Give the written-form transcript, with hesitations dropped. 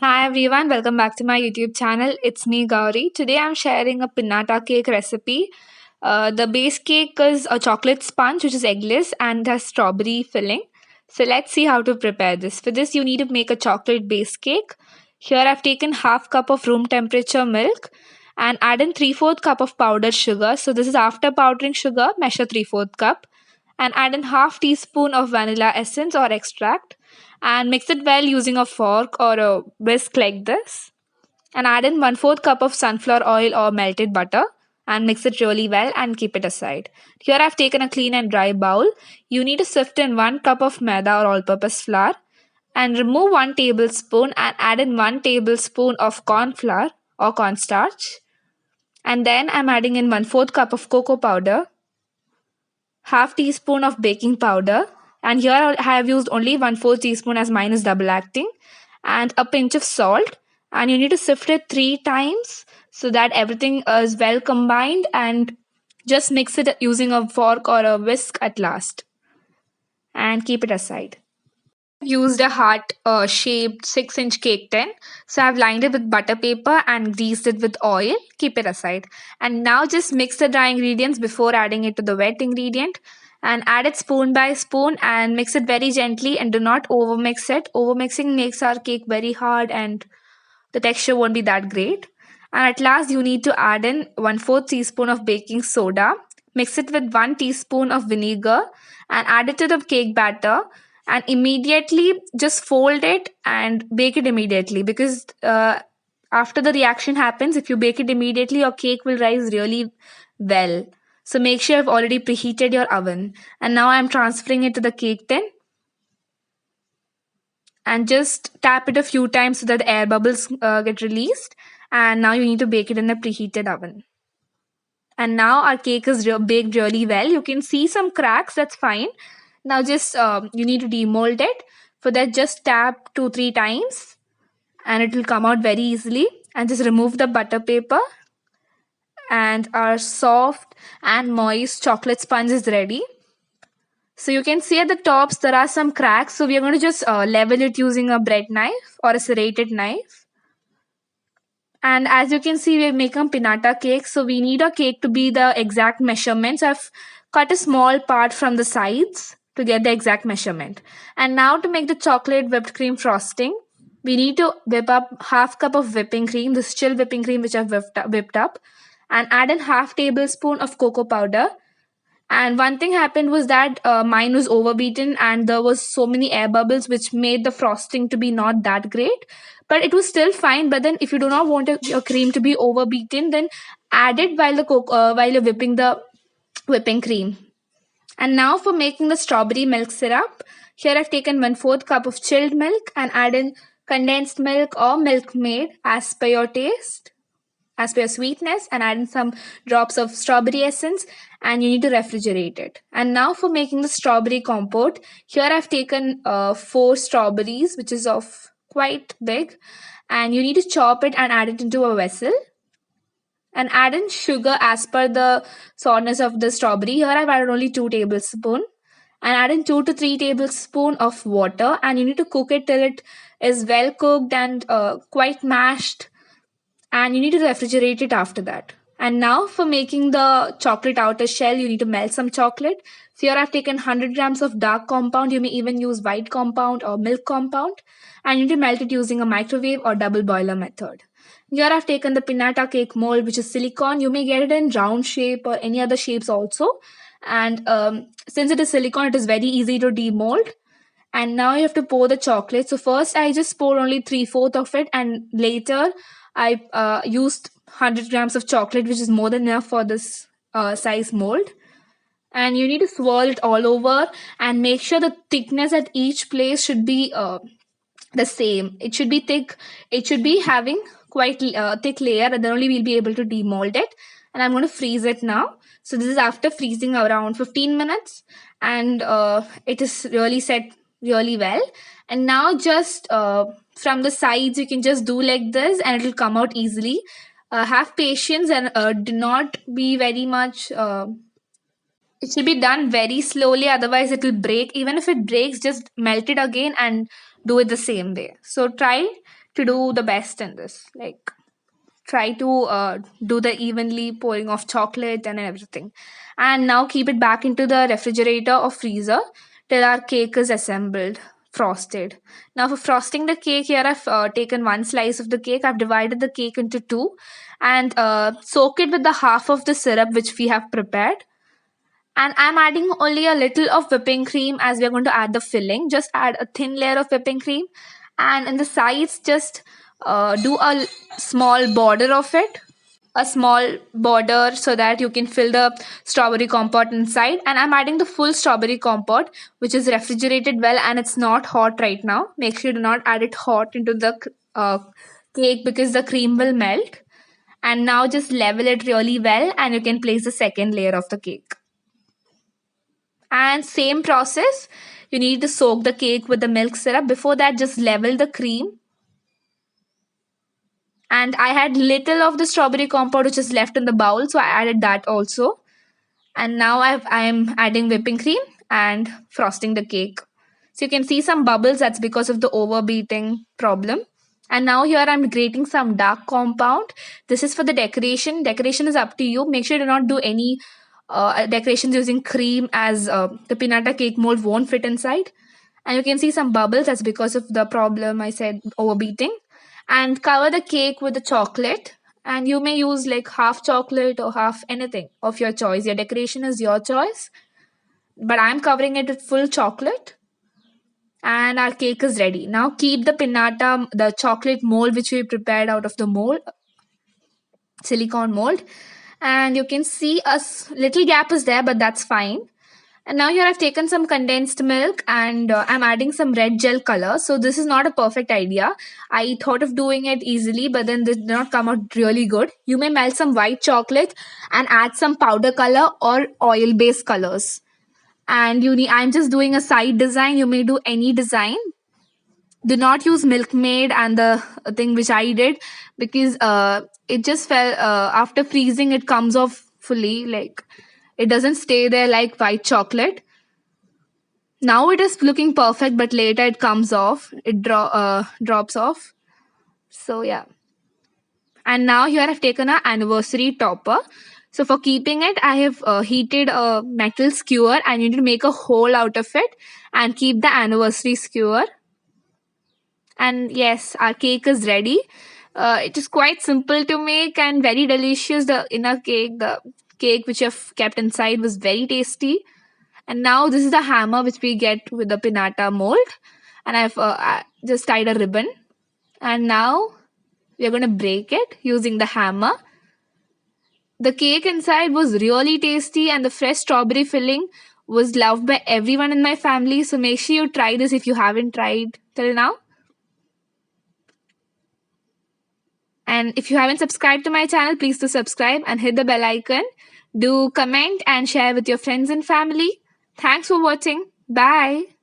Hi everyone, welcome back to my YouTube channel. It's me Gauri. Today I'm sharing a pinata cake recipe. The base cake is a chocolate sponge which is eggless and has strawberry filling. So let's see how to prepare this. For this you need to make a chocolate base cake. Here I've taken half cup of room temperature milk and add in 3/4 cup of powdered sugar. So this is after powdering sugar, measure 3/4 cup and add in half teaspoon of vanilla essence or extract and mix it well using a fork or a whisk like this and add in 1/4 cup of sunflower oil or melted butter and mix it really well and keep it aside. Here I've taken a clean and dry bowl. You need to sift in 1 cup of maida or all-purpose flour and remove 1 tablespoon and add in 1 tablespoon of corn flour or cornstarch. And then I'm adding in 1/4 cup of cocoa powder, half teaspoon of baking powder, and here I have used only 1/4 teaspoon as mine is double acting, and a pinch of salt. And you need to sift it 3 times so that everything is well combined and just mix it using a fork or a whisk at last and keep it aside. Used a heart shaped 6-inch cake tin. So I've lined it with butter paper and greased it with oil. Keep it aside. And now just mix the dry ingredients before adding it to the wet ingredient. And add it spoon by spoon and mix it very gently and do not overmix it. Overmixing makes our cake very hard and the texture won't be that great. And at last, you need to add in 1/4 teaspoon of baking soda. Mix it with 1 teaspoon of vinegar and add it to the cake batter. And immediately just fold it and bake it immediately because after the reaction happens, if you bake it immediately, your cake will rise really well. So make sure you've already preheated your oven. And now I'm transferring it to the cake tin and just tap it a few times so that the air bubbles get released. And now you need to bake it in the preheated oven. And now our cake is baked really well. You can see some cracks, that's fine. Now just you need to demold it. For that, just tap 2-3 times and it will come out very easily. And just remove the butter paper and our soft and moist chocolate sponge is ready. So you can see at the tops there are some cracks. So we are going to just level it using a bread knife or a serrated knife. And as you can see, we're making a pinata cake. So we need a cake to be the exact measurements. I've cut a small part from the sides to get the exact measurement. And now to make the chocolate whipped cream frosting, we need to whip up half cup of whipping cream, this chill whipping cream which I've whipped up, and add in half tablespoon of cocoa powder. And one thing happened was that mine was overbeaten and there was so many air bubbles which made the frosting to be not that great, but it was still fine. But then if you do not want your cream to be overbeaten, then add it while while you're whipping the whipping cream. And now for making the strawberry milk syrup, here I've taken 1/4 cup of chilled milk and add in condensed milk or milk made as per your taste, as per your sweetness, and add in some drops of strawberry essence, and you need to refrigerate it. And now for making the strawberry compote, here I've taken 4 strawberries which is of quite big, and you need to chop it and add it into a vessel and add in sugar as per the sourness of the strawberry. Here I've added only 2 tablespoons and add in 2 to 3 tablespoons of water, and you need to cook it till it is well cooked and quite mashed, and you need to refrigerate it after that. And now for making the chocolate outer shell, you need to melt some chocolate. So here I've taken 100 grams of dark compound. You may even use white compound or milk compound. And you need to melt it using a microwave or double boiler method. Here I've taken the pinata cake mold, which is silicone. You may get it in round shape or any other shapes also. And since it is silicone, it is very easy to demold. And now you have to pour the chocolate. So first I just pour only 3/4 of it, and later I used 100 grams of chocolate, which is more than enough for this size mold. And you need to swirl it all over and make sure the thickness at each place should be the same. It should be thick. It should be having quite thick layer, and then only we'll be able to demold it. And I'm going to freeze it now. So this is after freezing around 15 minutes, and it is really set really well. And now just from the sides, you can just do like this, and it will come out easily. Have patience and do not be very much. It should be done very slowly, otherwise it will break. Even if it breaks, just melt it again and do it the same way. So try to do the best in this. Like, try to do the evenly pouring of chocolate and everything. And now keep it back into the refrigerator or freezer till our cake is assembled, frosted. Now for frosting the cake, here I've taken one slice of the cake. I've divided the cake into two and soak it with the half of the syrup which we have prepared. And I'm adding only a little of whipping cream as we're going to add the filling. Just add a thin layer of whipping cream, and in the sides just do a small border of it, a small border, so that you can fill the strawberry compote inside. And I'm adding the full strawberry compote which is refrigerated well, and it's not hot right now. Make sure you do not add it hot into the uh, cake because the cream will melt. And now just level it really well, and you can place the second layer of the cake. And same process, you need to soak the cake with the milk syrup. Before that, just level the cream. And I had little of the strawberry compote which is left in the bowl, so I added that also. And now I am adding whipping cream and frosting the cake. So you can see some bubbles. That's because of the overbeating problem. And now here I'm grating some dark compound. This is for the decoration. Decoration is up to you. Make sure you do not do any decorations using cream, as the pinata cake mold won't fit inside. And you can see some bubbles. That's because of the problem I said, overbeating. And cover the cake with the chocolate. And you may use like half chocolate or half anything of your choice. Your decoration is your choice. But I'm covering it with full chocolate. And our cake is ready. Now keep the pinata, the chocolate mold which we prepared out of the mold, silicone mold. And you can see a little gap is there, but that's fine. And now here I've taken some condensed milk, and I'm adding some red gel color. So this is not a perfect idea. I thought of doing it easily, but then this did not come out really good. You may melt some white chocolate and add some powder color or oil based colors. And I'm just doing a side design. You may do any design. Do not use milkmaid and the thing which I did, because it just fell after freezing, it comes off fully. Like, it doesn't stay there like white chocolate. Now it is looking perfect, but later it comes off. It drops off. So yeah. And now here I've taken an anniversary topper. So for keeping it, I have heated a metal skewer. I need to make a hole out of it and keep the anniversary skewer. And yes, our cake is ready. It is quite simple to make and very delicious. The inner cake, the cake which I've kept inside, was very tasty. And now this is the hammer which we get with the pinata mold. And I've just tied a ribbon. And now we're going to break it using the hammer. The cake inside was really tasty, and the fresh strawberry filling was loved by everyone in my family. So make sure you try this if you haven't tried till now. And if you haven't subscribed to my channel, please do subscribe and hit the bell icon. Do comment and share with your friends and family. Thanks for watching. Bye.